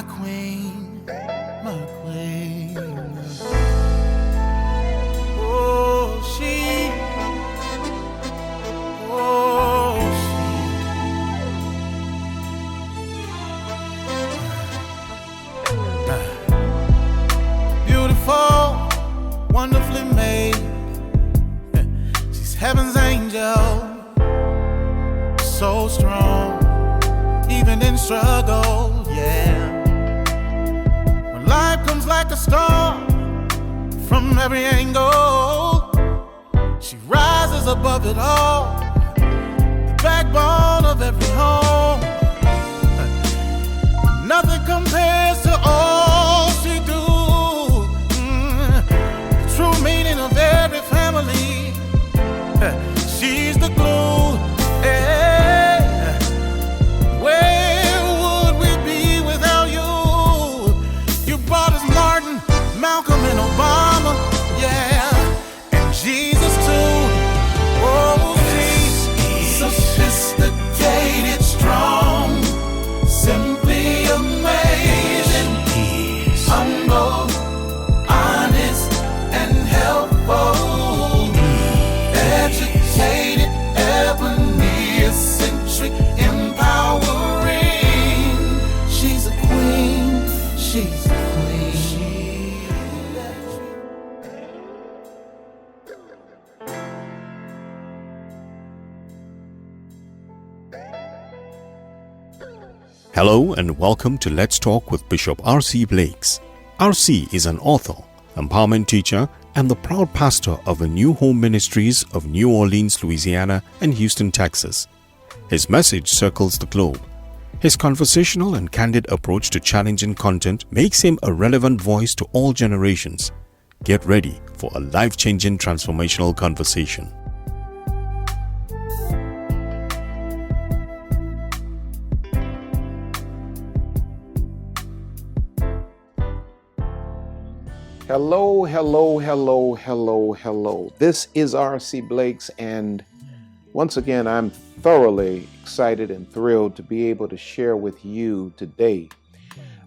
my queen, my queen. Oh, she, oh, she. Beautiful, wonderfully made. She's heaven's angel, so strong, even in struggle, yeah. When life comes like a storm from every angle, she rises above it all, the backbone of every home. Nothing compares to all she do. The true meaning of every family. She's the glue. Yeah. Where would we be without you? You brought us Martin, Malcolm, and Obama. Yeah. And Jesus too. Oh, she's sophisticated, strong, simply amazing, humble, honest, and helpful, educated, ebony, eccentric, empowering. She's a queen, she's a queen. Hello and welcome to Let's Talk with Bishop R.C. Blakes. R.C. is an author, empowerment teacher, and the proud pastor of the New Home Ministries of New Orleans, Louisiana and Houston, Texas. His message circles the globe. His conversational and candid approach to challenging content makes him a relevant voice to all generations. Get ready for a life-changing transformational conversation. Hello, hello, hello, hello, hello. This is R.C. Blakes, and once again, I'm thoroughly excited and thrilled to be able to share with you today.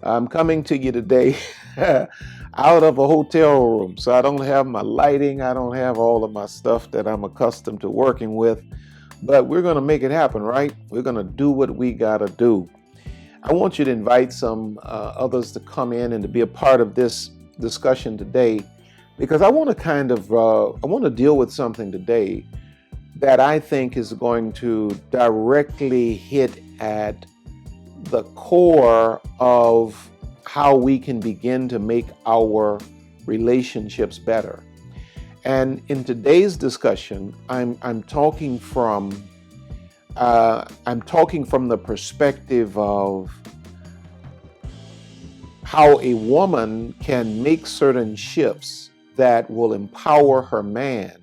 I'm coming to you today out of a hotel room, so I don't have my lighting, I don't have all of my stuff that I'm accustomed to working with, but we're going to make it happen, right? We're going to do what we got to do. I want you to invite some others to come in and to be a part of this discussion today, because I want to deal with something today that I think is going to directly hit at the core of how we can begin to make our relationships better. And in today's discussion, I'm talking from the perspective of how a woman can make certain shifts that will empower her man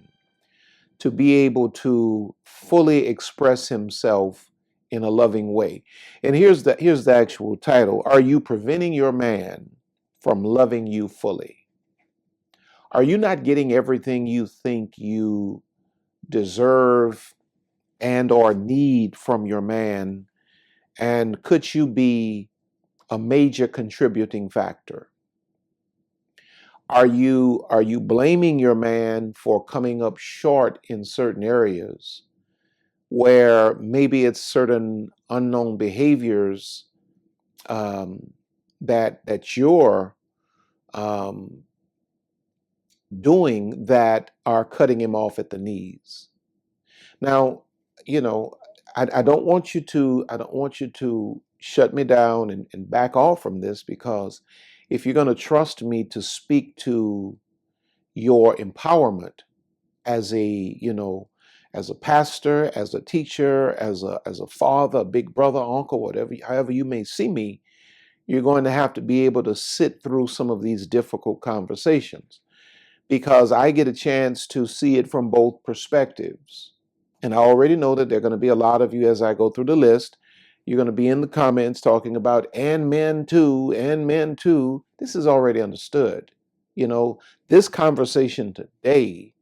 to be able to fully express himself in a loving way. And here's the actual title. Are you preventing your man from loving you fully? Are you not getting everything you think you deserve and or need from your man? And could you be a major contributing factor? Are you blaming your man for coming up short in certain areas where maybe it's certain unknown behaviors that you're doing that are cutting him off at the knees? Now, I don't want you to shut me down and back off from this, because if you're going to trust me to speak to your empowerment as a pastor, as a teacher, as a father, a big brother, uncle, whatever, however you may see me, you're going to have to be able to sit through some of these difficult conversations, because I get a chance to see it from both perspectives. And I already know that there are going to be a lot of you, as I go through the list, you're going to be in the comments talking about, and men too, and men too. This is already understood. This conversation today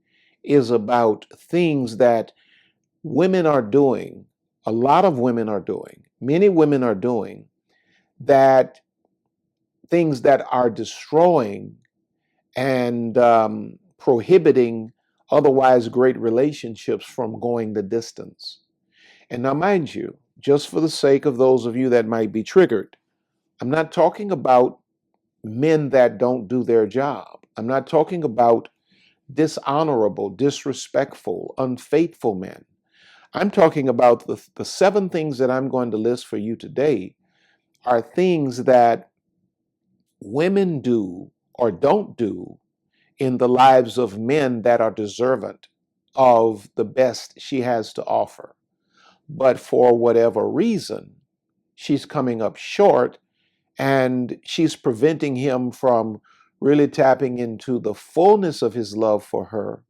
is about things that women are doing, a lot of women are doing, many women are doing, that things that are destroying and prohibiting otherwise great relationships from going the distance. And now, mind you, just for the sake of those of you that might be triggered, I'm not talking about men that don't do their job. I'm not talking about dishonorable, disrespectful, unfaithful men. I'm talking about the 7 things that I'm going to list for you today are things that women do or don't do in the lives of men that are deserving of the best she has to offer. But for whatever reason, she's coming up short and she's preventing him from really tapping into the fullness of his love for her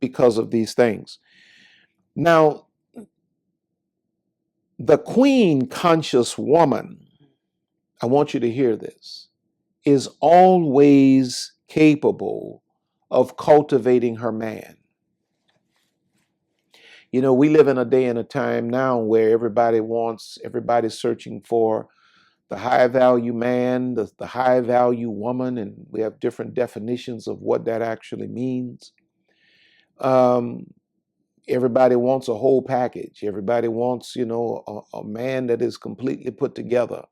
because of these things. Now, the queen conscious woman, I want you to hear this, is always capable of cultivating her man. You know, we live in a day and a time now where everybody's searching for the high value man, the high value woman, and we have different definitions of what that actually means. Everybody wants a whole package. Everybody wants, a man that is completely put together.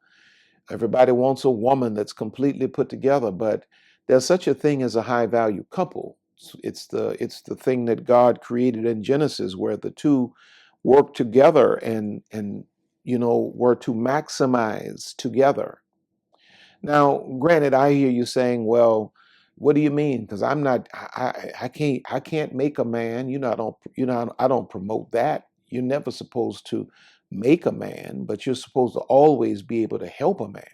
Everybody wants a woman that's completely put together, but there's such a thing as a high value couple. It's the thing that God created in Genesis where the two work together and were to maximize together. Now, granted, I hear you saying, well, what do you mean? Because I'm not, I can't make a man. I don't promote that. You're never supposed to make a man, but you're supposed to always be able to help a man.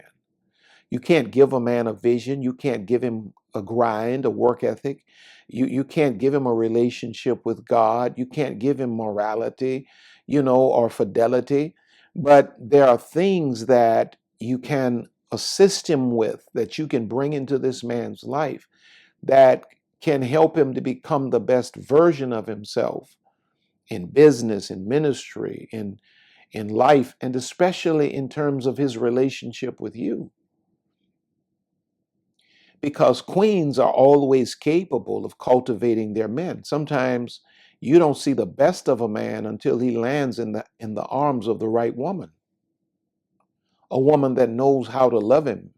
You can't give a man a vision. You can't give him a grind, a work ethic. You can't give him a relationship with God. You can't give him morality, or fidelity. But there are things that you can assist him with, that you can bring into this man's life that can help him to become the best version of himself in business, in ministry, in life, and especially in terms of his relationship with you. Because queens are always capable of cultivating their men. Sometimes you don't see the best of a man until he lands in the arms of the right woman, a woman that knows how to love him.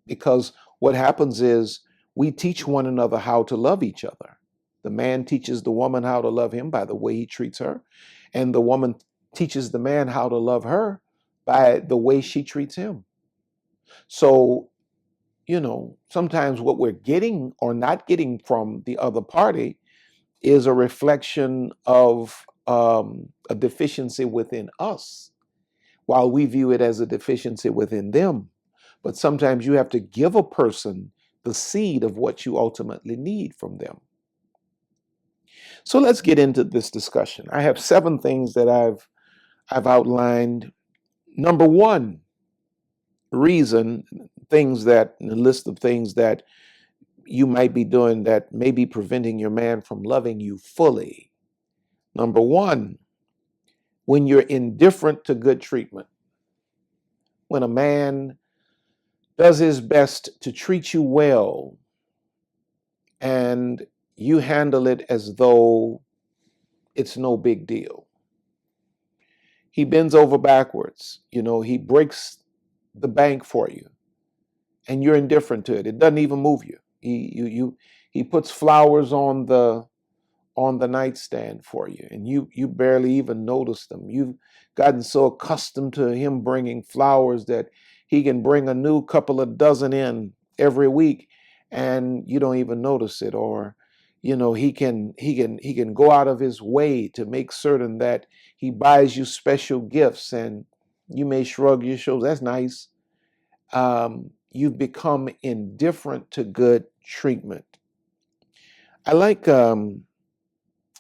Because what happens is we teach one another how to love each other. The man teaches the woman how to love him by the way he treats her, and the woman teaches the man how to love her by the way she treats him. So, sometimes what we're getting or not getting from the other party is a reflection of a deficiency within us, while we view it as a deficiency within them. But sometimes you have to give a person the seed of what you ultimately need from them. So let's get into this discussion. I have 7 things that I've outlined. Number 1, a list of things that you might be doing that may be preventing your man from loving you fully. Number 1, when you're indifferent to good treatment. When a man does his best to treat you well and you handle it as though it's no big deal. He bends over backwards, he breaks the bank for you and you're indifferent to it. It doesn't even move you. He puts flowers on the nightstand for you and you barely even notice them. You've gotten so accustomed to him bringing flowers that he can bring a new couple of dozen in every week and you don't even notice it. Or he can go out of his way to make certain that he buys you special gifts and you may shrug your shoulders. That's nice. You've become indifferent to good treatment. I like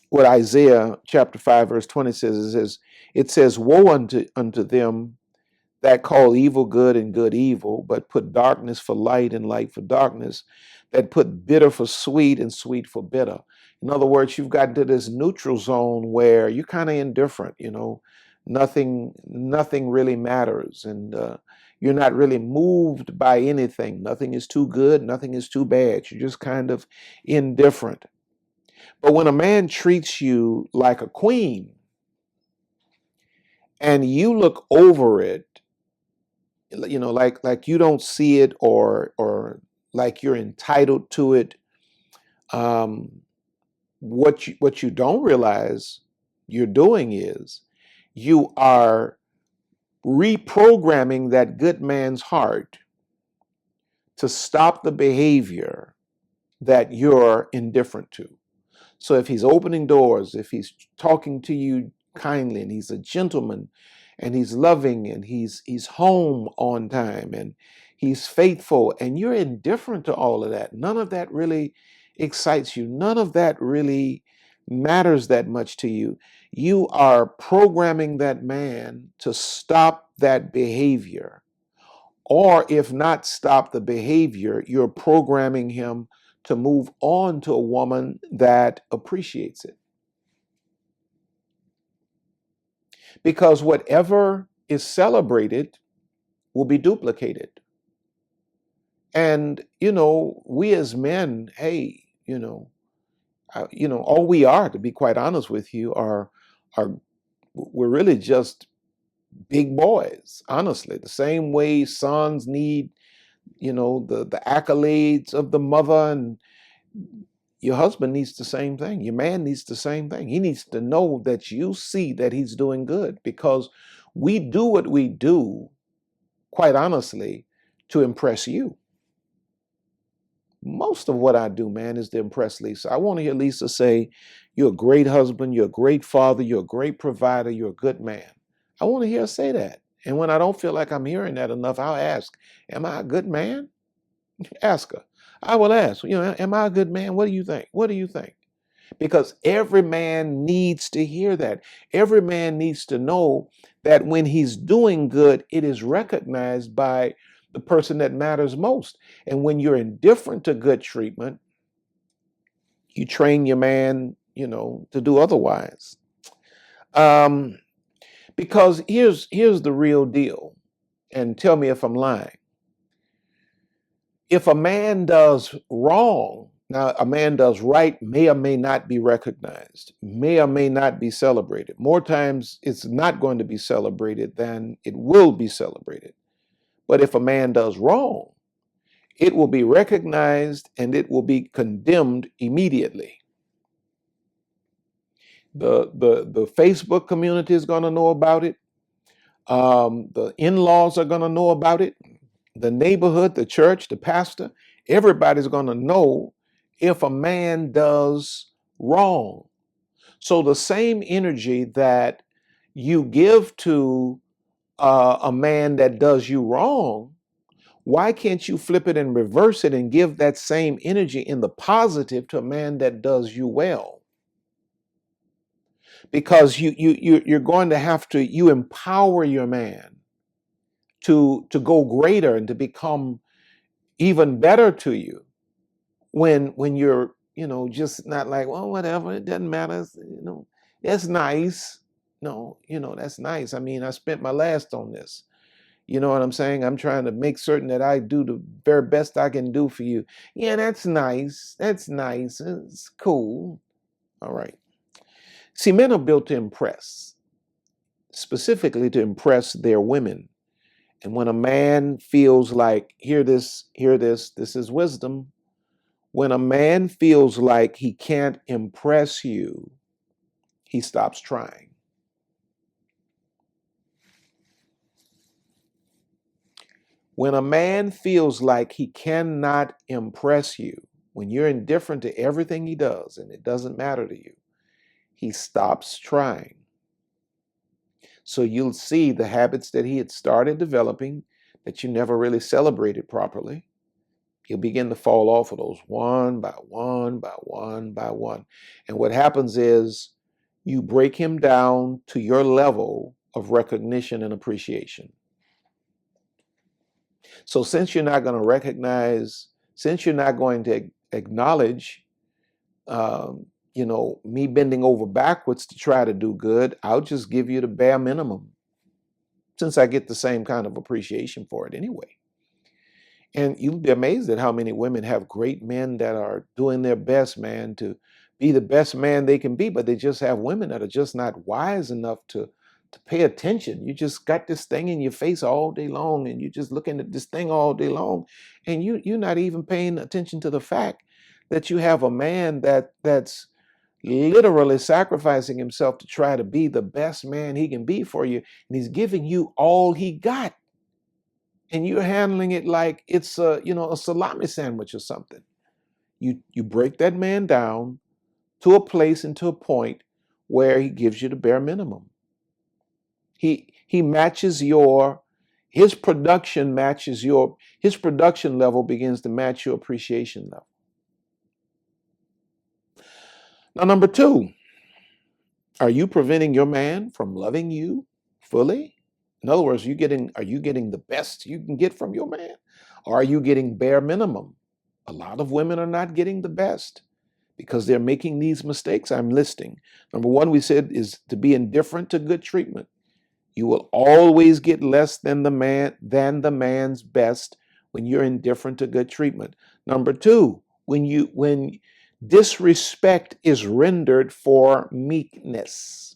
what Isaiah chapter 5 verse 20 says. It says, woe unto them that call evil good and good evil, but put darkness for light and light for darkness, that put bitter for sweet and sweet for bitter. In other words, you've gotten to this neutral zone where you're kind of indifferent, nothing really matters. And, You're not really moved by anything. Nothing is too good, nothing is too bad. You're just kind of indifferent. But when a man treats you like a queen and you look over it, like you don't see it, or like you're entitled to it, um, what you don't realize you're doing is you are reprogramming that good man's heart to stop the behavior that you're indifferent to. So if he's opening doors, if he's talking to you kindly, and he's a gentleman, and he's loving, and he's home on time, and he's faithful, and you're indifferent to all of that, none of that really excites you. None of that really matters that much to you. You are programming that man to stop that behavior. Or if not stop the behavior, you're programming him to move on to a woman that appreciates it. Because whatever is celebrated will be duplicated. And, we as men, hey, all we are, to be quite honest with you, are we're really just big boys, honestly. The same way sons need, the accolades of the mother, and your husband needs the same thing. Your man needs the same thing. He needs to know that you see that he's doing good, because we do what we do, quite honestly, to impress you. Most of what I do, man, is to impress Lisa. I want to hear Lisa say, you're a great husband, you're a great father, you're a great provider, you're a good man. I want to hear her say that. And when I don't feel like I'm hearing that enough, I'll ask, am I a good man? Ask her. I will ask, am I a good man? What do you think? What do you think? Because every man needs to hear that. Every man needs to know that when he's doing good, it is recognized by the person that matters most. And when you're indifferent to good treatment, you train your man, to do otherwise. Because here's the real deal, and tell me if I'm lying. If a man does wrong, now a man does right, may or may not be recognized, may or may not be celebrated. More times it's not going to be celebrated than it will be celebrated. But if a man does wrong, it will be recognized and it will be condemned immediately. The Facebook community is going to know about it. The in-laws are going to know about it. The neighborhood, the church, the pastor, everybody's going to know if a man does wrong. So the same energy that you give to a man that does you wrong, why can't you flip it and reverse it and give that same energy in the positive to a man that does you well? Because you're going to have to, you empower your man to go greater and to become even better to you when you're, just not like, well, whatever, it doesn't matter, that's nice. No, that's nice. I mean, I spent my last on this. You know what I'm saying? I'm trying to make certain that I do the very best I can do for you. Yeah, that's nice. That's nice. It's cool. All right. See, men are built to impress, specifically to impress their women. And when a man feels like, hear this, this is wisdom. When a man feels like he can't impress you, he stops trying. When a man feels like he cannot impress you, when you're indifferent to everything he does and it doesn't matter to you, he stops trying. So you'll see the habits that he had started developing that you never really celebrated properly. He'll begin to fall off of those one by one by one by one. And what happens is you break him down to your level of recognition and appreciation. So since you're not going to recognize, since you're not going to acknowledge, me bending over backwards to try to do good, I'll just give you the bare minimum. since I get the same kind of appreciation for it anyway. And you'd be amazed at how many women have great men that are doing their best, man, to be the best man they can be, but they just have women that are just not wise enough to pay attention. You just got this thing in your face all day long, and you're just looking at this thing all day long, and you're not even paying attention to the fact that you have a man that's literally sacrificing himself to try to be the best man he can be for you, and he's giving you all he got. And you're handling it like it's a salami sandwich or something. You break that man down to a place and to a point where he gives you the bare minimum. He matches his production level begins to match your appreciation level. Now, number two, are you preventing your man from loving you fully? In other words, are you getting the best you can get from your man? Or are you getting bare minimum? A lot of women are not getting the best because they're making these mistakes I'm listing. Number one, we said, is to be indifferent to good treatment. You will always get less than the man's best when you're indifferent to good treatment. Number two, when disrespect is rendered for meekness.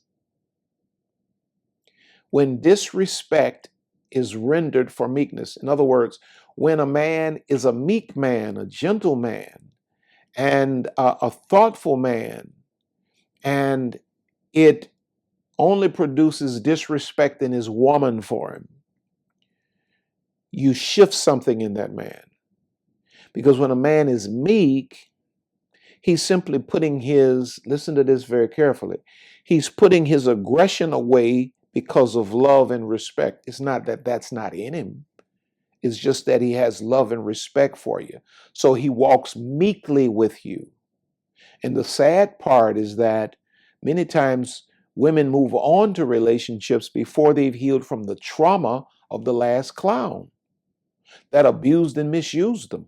When disrespect is rendered for meekness. In other words, when a man is a meek man, a gentle man, and a thoughtful man, and it only produces disrespect in his woman for him, you shift something in that man. Because when a man is meek, he's simply putting listen to this very carefully, he's putting his aggression away because of love and respect. It's not that that's not in him. It's just that he has love and respect for you. So he walks meekly with you. And the sad part is that many times women move on to relationships before they've healed from the trauma of the last clown that abused and misused them.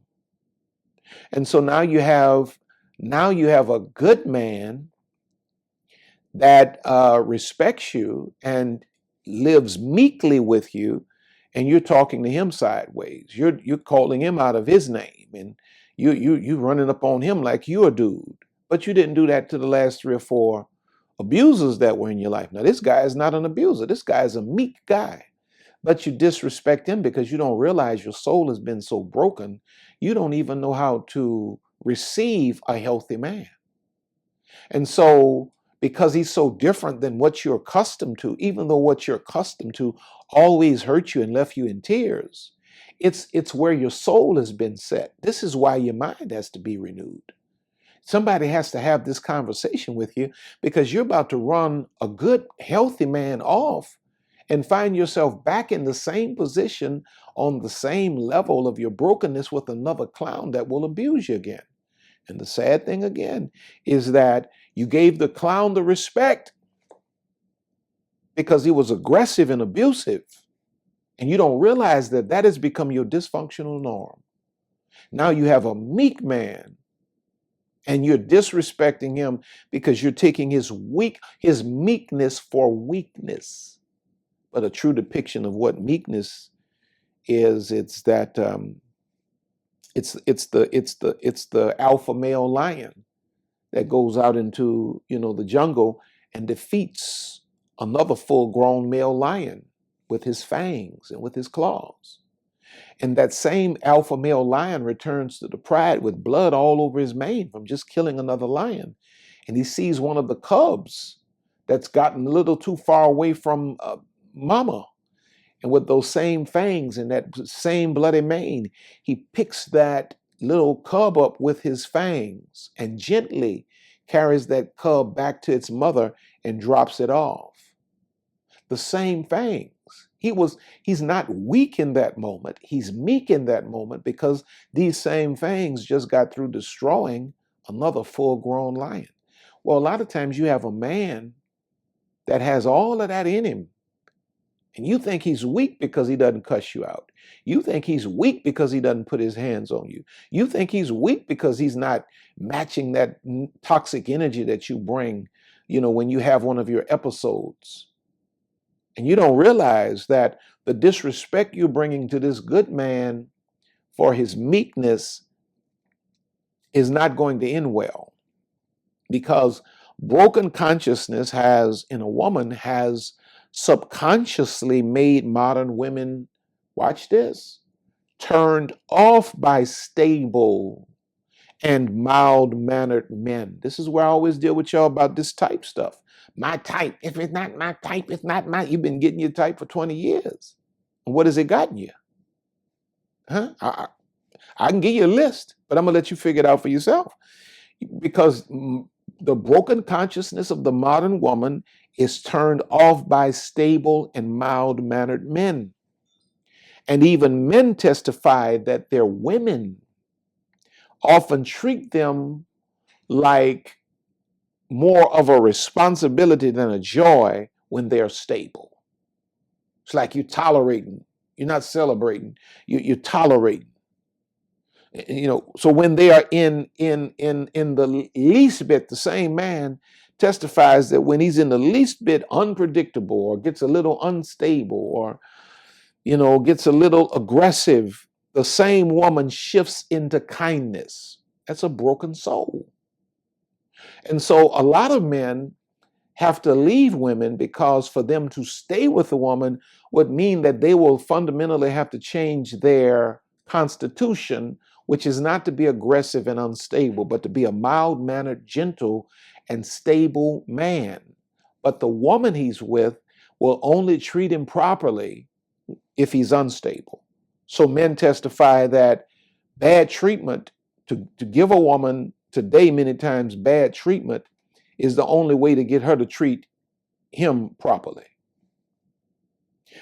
And so now you have a good man that respects you and lives meekly with you, and you're talking to him sideways. You're calling him out of his name, and you running up on him like you're a dude. But you didn't do that to the last 3 or 4 abusers that were in your life. Now, this guy is not an abuser. This guy is a meek guy. But you disrespect him because you don't realize your soul has been so broken, you don't even know how to receive a healthy man. And so, because he's so different than what you're accustomed to, even though what you're accustomed to always hurt you and left you in tears, it's where your soul has been set. This is why your mind has to be renewed. Somebody has to have this conversation with you because you're about to run a good, healthy man off and find yourself back in the same position on the same level of your brokenness with another clown that will abuse you again. And the sad thing again is that you gave the clown the respect because he was aggressive and abusive. And you don't realize that that has become your dysfunctional norm. Now you have a meek man and you're disrespecting him because you're taking his meekness for weakness. But a true depiction of what meekness is, it's that it's the alpha male lion that goes out into the jungle and defeats another full-grown male lion with his fangs and with his claws. And that same alpha male lion returns to the pride with blood all over his mane from just killing another lion. And he sees one of the cubs that's gotten a little too far away from mama. And with those same fangs and that same bloody mane, he picks that little cub up with his fangs and gently carries that cub back to its mother and drops it off. The same fangs. He's not weak in that moment. He's meek in that moment because these same fangs just got through destroying another full-grown lion. Well, a lot of times you have a man that has all of that in him, and you think he's weak because he doesn't cuss you out. You think he's weak because he doesn't put his hands on you. You think he's weak because he's not matching that toxic energy that you bring, when you have one of your episodes. And you don't realize that the disrespect you're bringing to this good man for his meekness is not going to end well, because broken consciousness has, in a woman, has subconsciously made modern women, watch this, turned off by stable and mild-mannered men. This is where I always deal with y'all about this type stuff. My type. If it's not my type, it's not my. You've been getting your type for 20 years. And what has it gotten you? Huh? I can give you a list, but I'm going to let you figure it out for yourself. Because the broken consciousness of the modern woman is turned off by stable and mild-mannered men. And even men testify that their women often treat them like more of a responsibility than a joy when they're stable. It's like you're tolerating. You're not celebrating. You're tolerating. So when they are in the least bit, the same man testifies that when he's in the least bit unpredictable or gets a little unstable or gets a little aggressive, the same woman shifts into kindness. That's a broken soul. And so a lot of men have to leave women because for them to stay with a woman would mean that they will fundamentally have to change their constitution, which is not to be aggressive and unstable, but to be a mild-mannered, gentle, and stable man. But the woman he's with will only treat him properly if he's unstable. So men testify that bad treatment, to give a woman today many times bad treatment, is the only way to get her to treat him properly.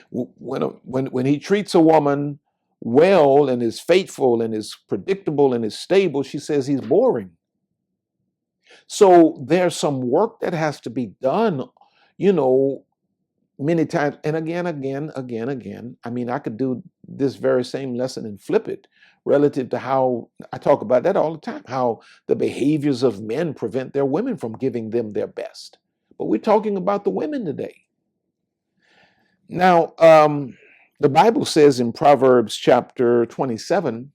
When he treats a woman well and is faithful and is predictable and is stable, she says he's boring. So there's some work that has to be done, many times. And again. I mean, I could do this very same lesson and flip it relative to how I talk about that all the time, how the behaviors of men prevent their women from giving them their best. But we're talking about the women today. Now, the Bible says in Proverbs chapter 27,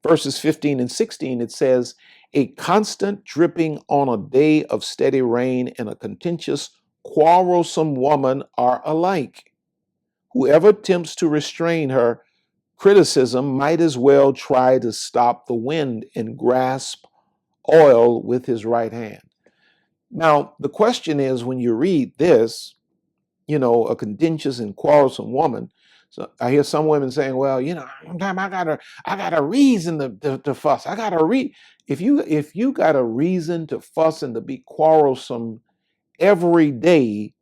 verses 15 and 16, it says, "A constant dripping on a day of steady rain and a contentious, quarrelsome woman are alike. Whoever attempts to restrain her criticism might as well try to stop the wind and grasp oil with his right hand." Now, the question is, when you read this, a contentious and quarrelsome woman. So I hear some women saying, "Well, sometimes I got a reason to fuss. I got a If you got a reason to fuss and to be quarrelsome every day,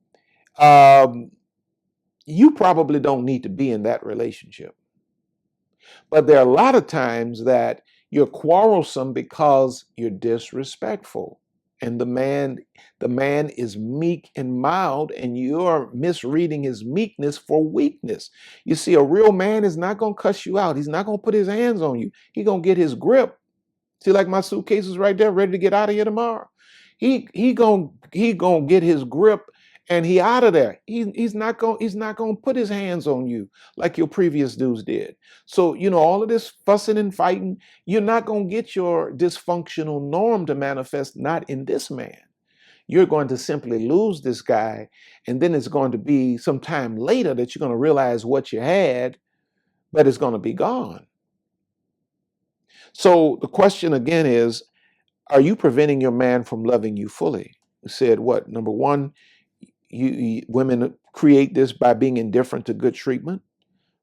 you probably don't need to be in that relationship. But there are a lot of times that you're quarrelsome because you're disrespectful. And the man is meek and mild, and you're misreading his meekness for weakness. You see, a real man is not going to cuss you out. He's not going to put his hands on you. He's going to get his grip. See, like my suitcase is right there, ready to get out of here tomorrow. He gonna get his grip, and he out of there. He's not gonna put his hands on you like your previous dudes did. So all of this fussing and fighting, you're not gonna get your dysfunctional norm to manifest. Not in this man. You're going to simply lose this guy, and then it's going to be some time later that you're going to realize what you had, but it's going to be gone. So the question again is, are you preventing your man from loving you fully? We said what? Number one, women create this by being indifferent to good treatment,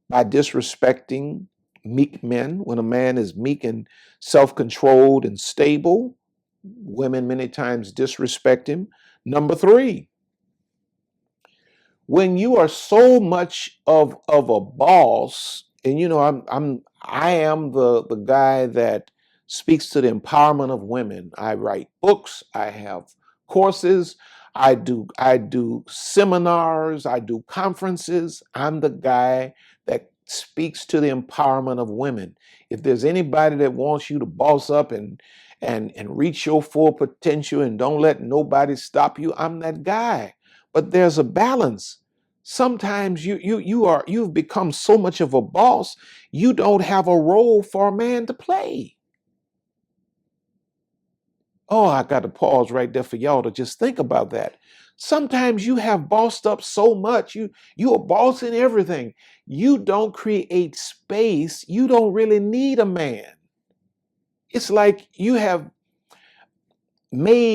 by disrespecting meek men. When a man is meek and self-controlled and stable, women many times disrespect him. Number three, when you are so much of a boss, and I am the guy that speaks to the empowerment of women. I write books, I have courses, I do seminars, I do conferences. I'm the guy that speaks to the empowerment of women. If there's anybody that wants you to boss up and reach your full potential and don't let nobody stop you, I'm that guy. But there's a balance. Sometimes you've become so much of a boss, you don't have a role for a man to play. Oh, I got to pause right there for y'all to just think about that. Sometimes you have bossed up so much, you are bossing everything. You don't create space. You don't really need a man. It's like you have made